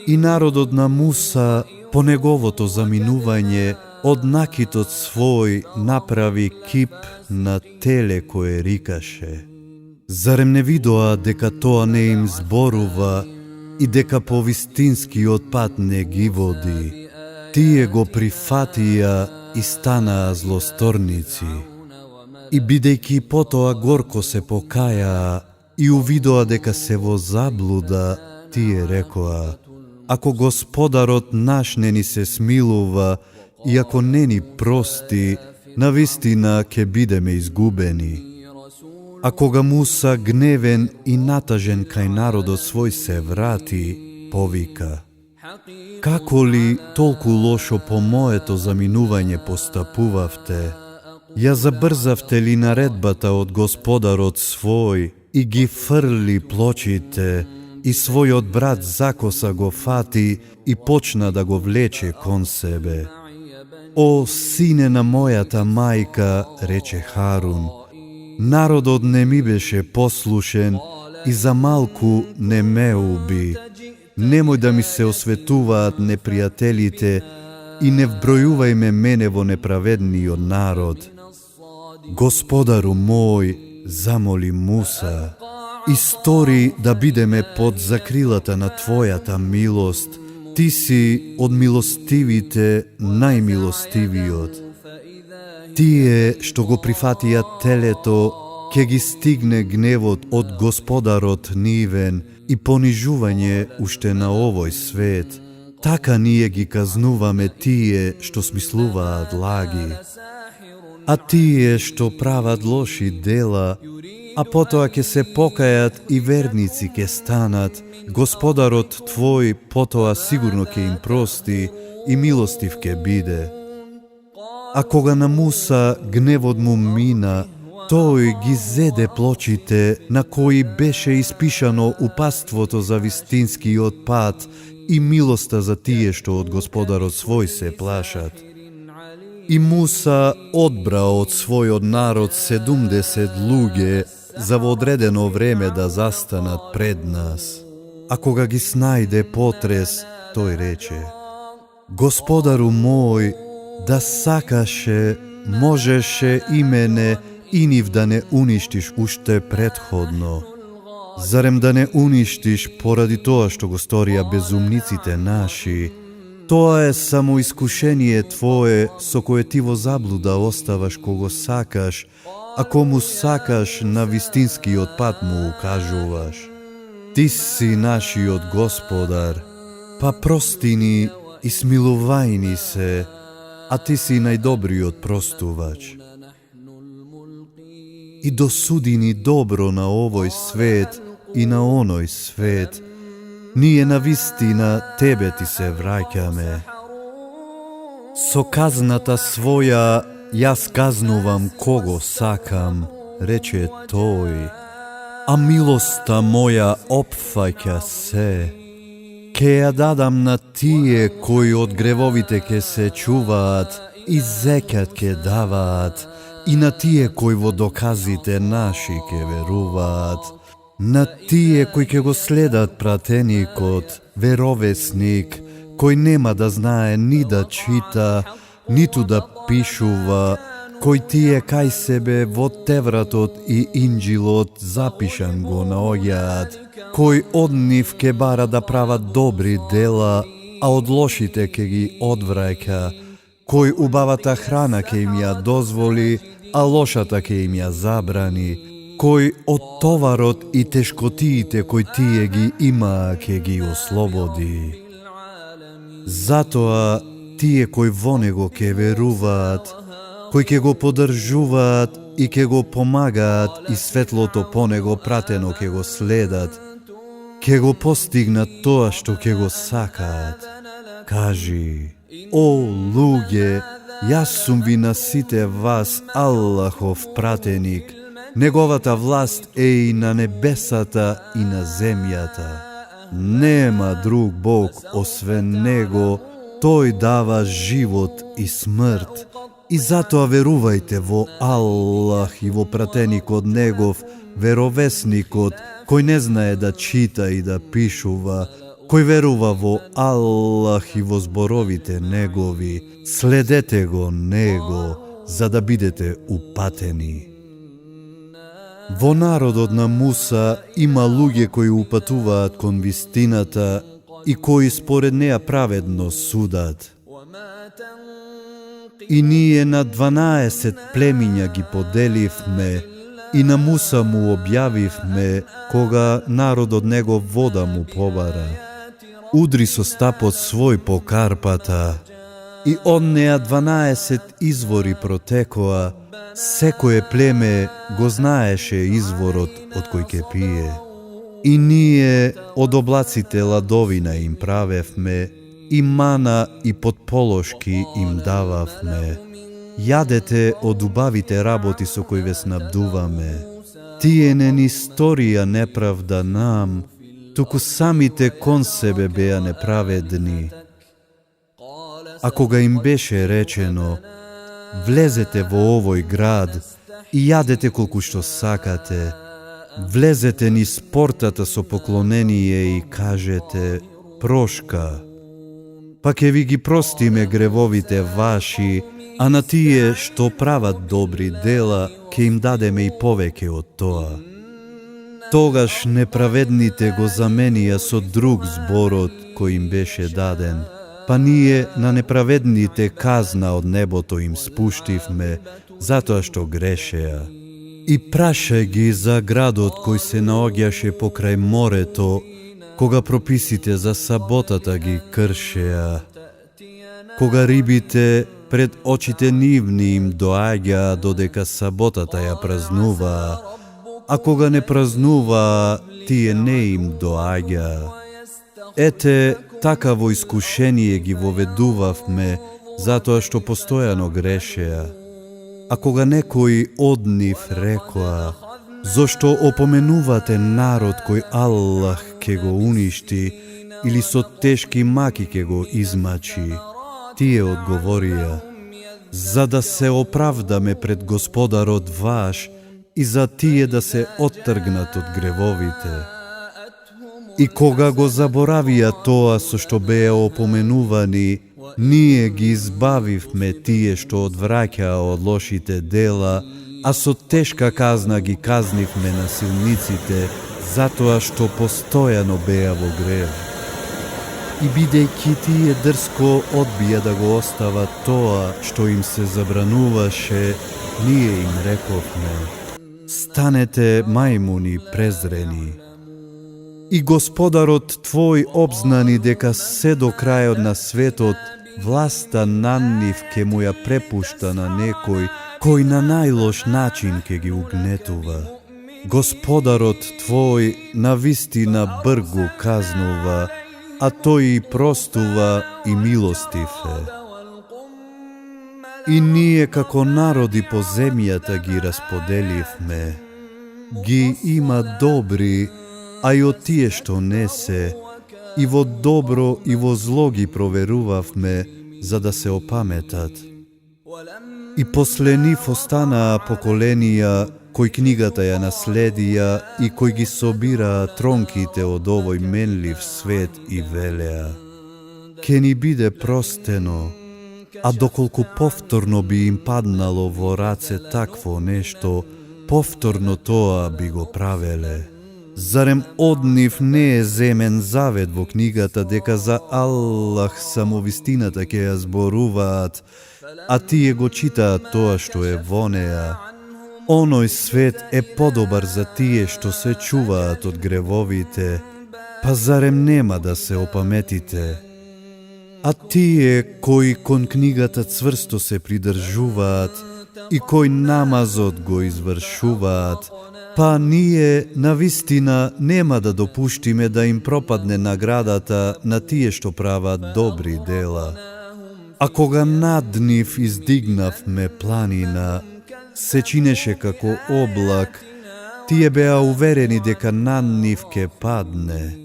И народот на Муса по неговото заминување од накитот свој направи кип на теле кое рикаше. Зарем не видоа дека тоа не им зборува и дека по вистинскиот пат не ги води? Тие го прифатија и станаа злосторници. И бидејќи потоа горко се покајаа и увидоа дека се во заблуда, тие рекоа: Ако Господарот наш не ни се смилува и ако не ни прости, навистина ќе бидеме изгубени. А кога Муса гневен и натажен кај народот свој се врати, повика: Како ли толку лошо по моето заминување постапувавте? Ја забрзавте ли наредбата од Господарот свој и ги фрли плочите, и својот брат закоса го фати и почна да го влече кон себе? О, сине на мојата мајка, рече Харун, народот не ми беше послушен и за малку не ме уби. Немој да ми се осветуваат непријателите и не вбројувај мене во неправедниот народ. Господару мој, замоли Муса, истори да бидеме под закрилата на Твојата милост. Ти си од милостивите најмилостивиот. Тие што го прифатија телето, ке ги стигне гневот од Господарот нивен и понижување уште на овој свет. Така ние ги казнуваме тие што смислуваат лаги. А тие што прават лоши дела, а потоа ќе се покајат и верници ќе станат, Господарот Твој потоа сигурно ќе им прости и милостив ќе биде. А кога на Муса гневот му мина, тој ги зеде плочите на кои беше испишано упатството за вистинскиот пат и милоста за тие што од Господарот свој се плашат. И Муса одбра од својот народ 70 луѓе за во одредено време да застанат пред нас. А кога ги снајде потрес, тој рече: Господару мој, да сакаше, можеше и мене и нив да не уништиш уште предходно. Зарем да не уништиш поради тоа што го сторија безумниците наши, Тоа е само искушение твое со кое ти во заблуда оставаш кого сакаш, а кому сакаш на вистинскиот пат му укажуваш. Ти си нашиот Господар, па прости ни и смилувај ни се, а ти си најдобриот простувач. И досуди ни добро на овој свет и на оној свет. Ние на вистина тебе ти се враќаме. Со казната своја јас казнувам кого сакам, рече тој, а милоста моја опфаќа се. Ке ја дадам на тие кои од гревовите ке се чуваат и зекјат ке даваат, и на тие кои во доказите наши ке веруваат, на тие кои ке го следат пратеникот, веровесник, кој нема да знае ни да чита, ниту да пишува, кој тие кај себе во Тевратот и Инџилот запишан го наоѓаат, кој од нив ке бара да прават добри дела, а од лошите ке ги одвраќа, кој убавата храна ке им ја дозволи, а лошата ке им ја забрани, кој од товарот и тешкотиите кои тие ги имаа ке ги ослободи. Затоа тие кои во него ке веруваат, кои ке го поддржуваат и ке го помагаат и светлото по него пратено ке го следат, ке го постигнат тоа што ке го сакаат. Кажи, о луѓе, јас сум ви на сите вас Аллахов пратеник, неговата власт е и на небесата и на земјата. Нема друг Бог освен Него, Тој дава живот и смрт. И затоа верувајте во Аллах и во пратеникот Негов, веровесникот, кој не знае да чита и да пишува, кој верува во Аллах и во зборовите Негови. Следете го Него, за да бидете упатени. Во народот на Муса има луѓе кои упатуваат кон вистината и кои според неа праведно судат. И ние на 12 племиња ги поделивме и на Муса му објавивме кога народот него вода му побара. Удри со стапот свој по карпата и од неа 12 извори протекоа, секое племе го знаеше изворот од кој ке пие. И ние од облаците ладовина им правевме, и мана и подполошки им дававме. Јадете од убавите работи со кои ве снабдуваме. Тие не ни сторија неправда нам, туку самите кон себе беа неправедни. А кога им беше речено, влезете во овој град и јадете колку што сакате, влезете низ портата со поклонение и кажете прошка, па ке ви ги простиме гревовите ваши, а на тие што прават добри дела, ке им дадеме и повеќе од тоа. Тогаш неправедните го заменија со друг зборот кој им беше даден, па ние на неправедните казна од небото им спуштивме, затоа што грешеа. И прашај ги за градот кој се наоѓаше покрај морето, кога прописите за саботата ги кршеа, кога рибите пред очите нивни им доаѓаа додека саботата ја празнуваа, а кога не празнуваа, тие не им доаѓаа. Ете, такаво искушение ги воведувавме, затоа што постојано грешеа. А кога некои од нив рекоа, зошто опоменувате народ кој Аллах ке го уништи или со тешки маки ке го измачи, тие одговорија, за да се оправдаме пред Господарот ваш и за тие да се оттргнат од гревовите. И кога го заборавија тоа со што беа опоменувани, ние ги избавивме тие што одвраќаа од лошите дела, а со тешка казна ги казнивме насилниците, затоа што постојано беа во грев. И бидејќи тие дрско одбија да го остават тоа што им се забрануваше, ние им рековме: станете мајмуни презрени. И Господарот твој обзнани дека се до крајот на светот власта над нив ке му ја препушта на некој кој на најлош начин ке ги угнетува. Господарот твој навистина бргу казнува, а тој и простува и милостив е. И ние како народи по земјата ги расподеливме. Ги има добри, а и од тие што не се, и во добро и во зло ги проверувавме, за да се опаметат. И после нив останаа поколенија кои книгата ја наследија и кои ги собираа тронките од овој менлив свет и велеа: ке ни биде простено, а доколку повторно би им паднало во раце такво нешто, повторно тоа би го правеле. Зарем од нив не е земен завет во книгата дека за Аллах самовистината ќе ја зборуваат, а тие го читаат тоа што е во неа? Оној свет е подобар за тие што се чуваат од гревовите, па зарем нема да се опаметите? А тие кои кон книгата цврсто се придржуваат и кои намазот го извршуваат, па ние навистина нема да допуштиме да им пропадне наградата на тие што прават добри дела. А кога над нив издигнавме планина, се чинеше како облак, тие беа уверени дека над нив ке падне.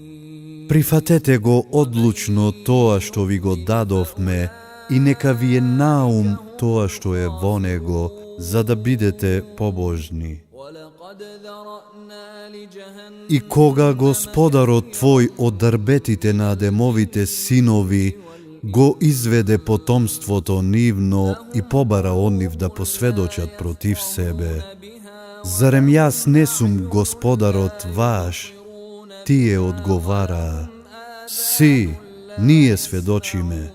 Прифатете го одлучно тоа што ви го дадовме и нека ви е наум тоа што е во него, за да бидете побожни. И кога Господарот твој од дарбетите на Адемовите синови го изведе потомството нивно и побара од нив да посведочат против себе: зарем јас не сум Господарот ваш? Тие одговараа: си, ние сведочиме.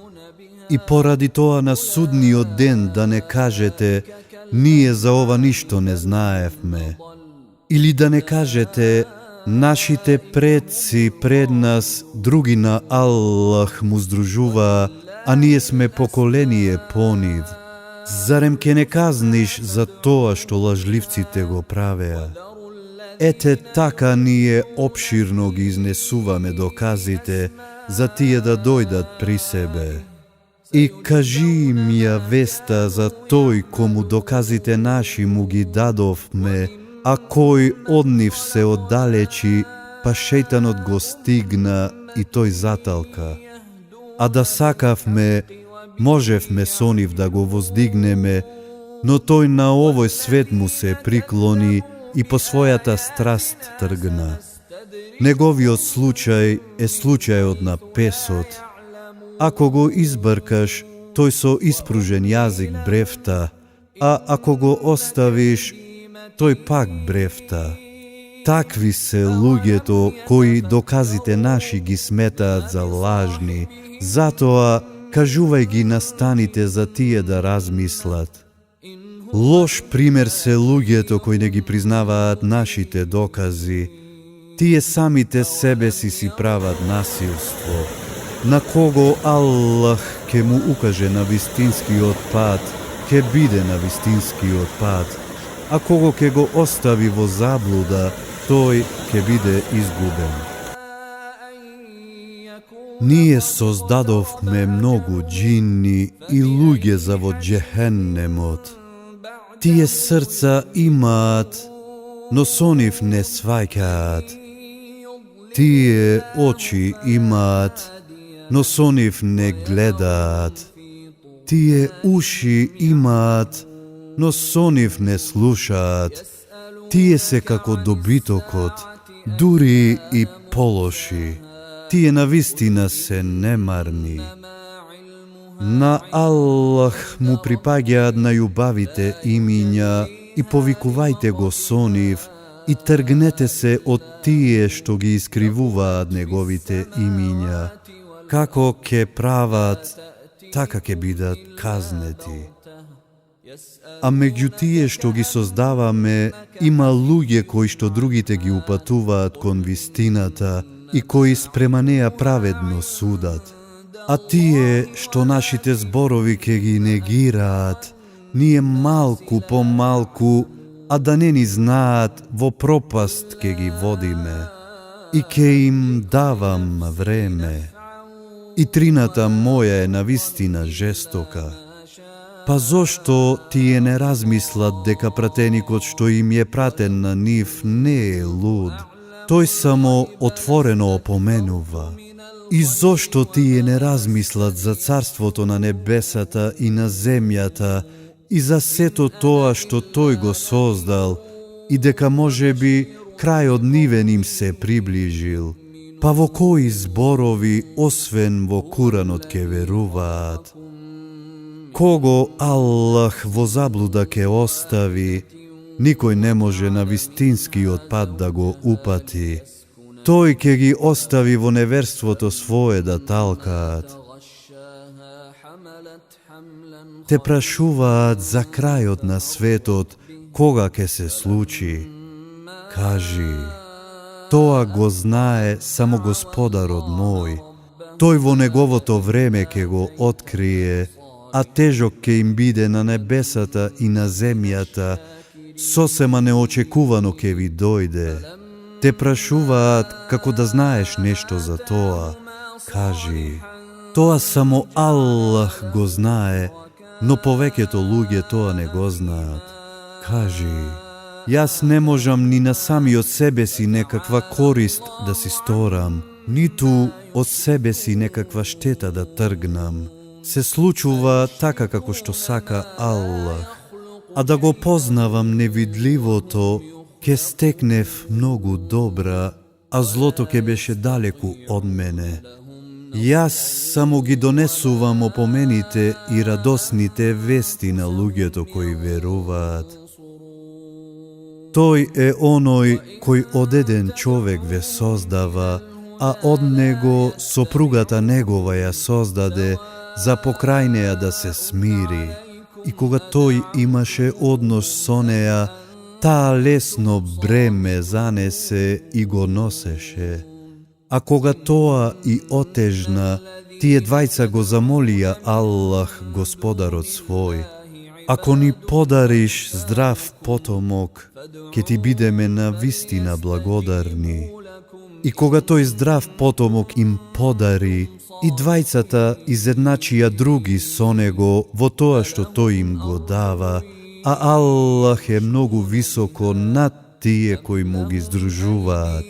И поради тоа на судниот ден да не кажете: ние за ова ништо не знаевме. Или да не кажете: нашите предци пред нас други на Аллах му здружуваа, а ние сме поколение по нив. Зарем ке не казниш за тоа што лажливците го правеа? Ете така ние опширно ги изнесуваме доказите за тие да дојдат при себе. И кажи им ја веста за тој кому доказите наши му ги дадовме, а кој од нив се оддалечи, па шејтанот го стигна и тој заталка. А да сакавме, можевме со нив да го воздигнеме, но тој на овој свет му се приклони и по својата страст тргна. Неговиот случај е случајот на песот. Ако го избркаш, тој со испружен јазик брефта, а ако го оставиш, тој пак брефта. Такви се луѓето кои доказите наши ги сметаат за лажни, затоа кажувај ги настаните за тие да размислат. Лош пример се луѓето кои не ги признаваат нашите докази. Тие самите себе си прават насилство. На кого Аллах ке му укаже на вистинскиот пат, ке биде на вистинскиот пат, а кого ке го остави во заблуда, тој ке биде изгубен. Ние создадовме многу џинни и луѓе за во џехеннемот. Тие срца имаат, но со нив не сваќаат. Тие очи имаат, но со нив не гледаат. Тие уши имаат, но со нив не слушаат. Тие се како добитокот, дури и полоши. Тие навистина се немарни. На Аллах му припаѓаат најубавите имиња и повикувајте го со нив и тргнете се од тие што ги искривуваат неговите имиња. Како ќе прават, така ќе бидат казнети. А меѓу тие што ги создаваме, има луѓе кои што другите ги упатуваат кон вистината и кои спрема неа праведно судат. А тие што нашите зборови ќе ги негираат, ние малку по малку, а да не ни знаат, во пропаст ќе ги водиме и ќе им давам време. И трината моја е навистина жестока. Па зошто тие не размислат дека пратеникот што им е пратен на нив не е луд? Тој само отворено опоменува. И зошто тие не размислат за царството на небесата и на земјата и за сето тоа што тој го создал и дека можеби крајот нивен им се приближил? Па во кои зборови, освен во Куранот, ке веруваат? Кого Аллах во заблуда ке остави, никој не може на вистинскиот пат да го упати. Тој ке ги остави во неверството свое да талкаат. Те прашуваат за крајот на светот, кога ке се случи. Кажи, тоа го знае само Господарот мој. Тој во неговото време ке го открие, а тежок ке им биде на небесата и на земјата, сосема неочекувано ке ви дојде. Те прашуваат како да знаеш нешто за тоа. Кажи, тоа само Аллах го знае, но повеќето луѓе тоа не го знаат. Кажи, јас не можам ни на самиот себе си некаква корист да си сторам, ниту од себе си некаква штета да тргнам. Се случува така како што сака Аллах. А да го познавам невидливото, ке стекнев многу добра, а злото ке беше далеку од мене. Јас само ги донесувам опомените и радосните вести на луѓето кои веруваат. Тој е оној кој од еден човек ве создава, а од него сопругата негова ја создаде, за покрај неа да се смири. И кога тој имаше однос со неа, таа лесно бреме занесе и го носеше. А кога тоа и отежна, тие двајца го замолија Аллах, Господарот свој: ако ни подариш здрав потомок, ќе ти бидеме на вистина благодарни. И кога тој здрав потомок им подари, и двајцата изедначија други со него во тоа што тој им го дава, а Аллах е многу високо над тие кои му ги здружуваат.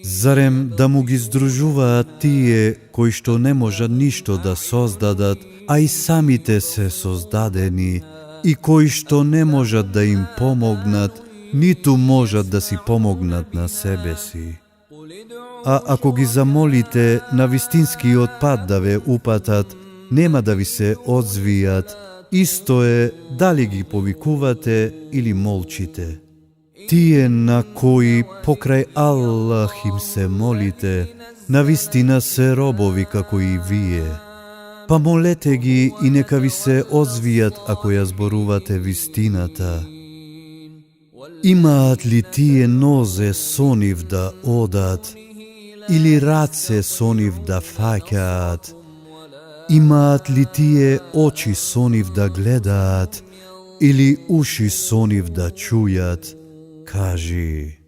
Зарем да му ги здружуваат тие кои што не можат ништо да создадат, а и самите се создадени, и кои што не можат да им помогнат, ниту можат да си помогнат на себе си. А ако ги замолите на вистинскиот пат да ве упатат, нема да ви се одзвијат, исто е дали ги повикувате или молчите. Тие на кои покрај Аллах им се молите, навистина се робови како и вие. Па молете ги и нека ви се одзвијат ако ја зборувате вистината. Имаат ли тие нозе со нив да одат, или раце со нив да фаќаат? Имаат ли тие очи со нив да гледаат, или уши со нив да чујат? Кажи,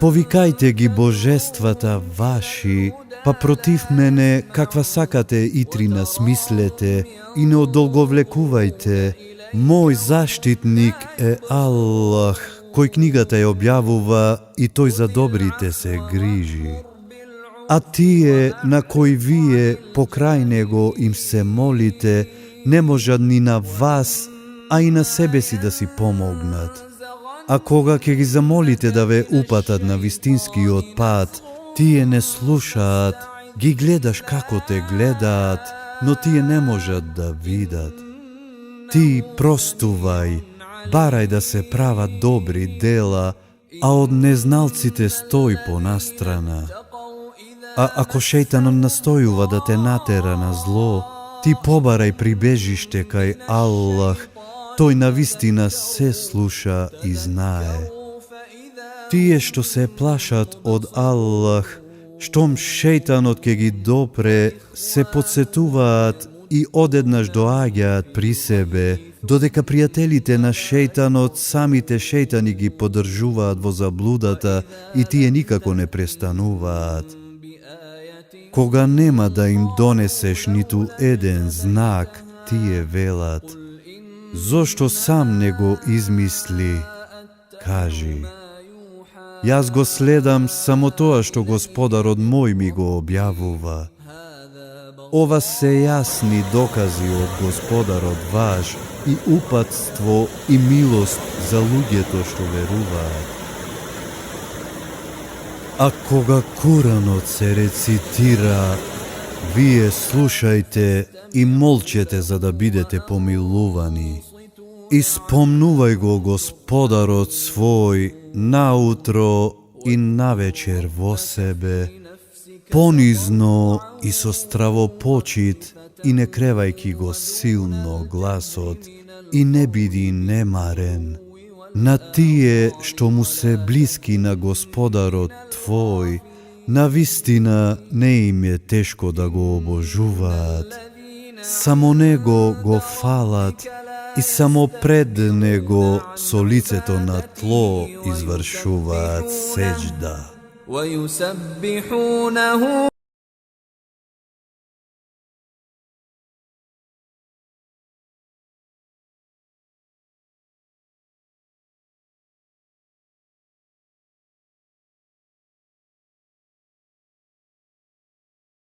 повикајте ги божествата ваши, па против мене каква сакате итрина смислете и не одолговлекувајте. Мој заштитник е Аллах, кој книгата ја објавува и тој за добрите се грижи. А тие на кои вие покрај него им се молите, не можат ни на вас, а и на себе си да си помогнат. А кога ќе ги замолите да ве упатат на вистинскиот пат, тие не слушаат, ги гледаш како те гледаат, но тие не можат да видат. Ти простувај, барај да се прават добри дела, а од незналците стој понастрана. А ако шејтанот настојува да те натера на зло, ти побарај прибежиште кај Аллах, тој навистина се слуша и знае. Тие што се плашат од Аллах, штом шејтанот ке ги допре, се подсетуваат и одеднаш доаѓаат при себе, додека пријателите на шејтанот, самите шејтани ги поддржуваат во заблудата и тие никако не престануваат. Кога нема да им донесеш ниту еден знак, тие велат: зошто сам не го измисли? Кажи: јас го следам само тоа што Господарот мој ми го објавува. Ова се јасни докази од Господарот ваш и упатство и милост за луѓето што веруваат. А кога Куранот се рецитира, вие слушајте и молчете за да бидете помилувани. И спомнувај го Господарот свој наутро и навечер во себе, понизно и со стравопочит, и не кревајки го силно гласот, и не биди немарен. На тие што му се блиски на Господарот твој, навистина не им е тешко да го обожуваат. Само него го фалат и само пред него со лицето на тло извршуваат сеџда. ويسبحونه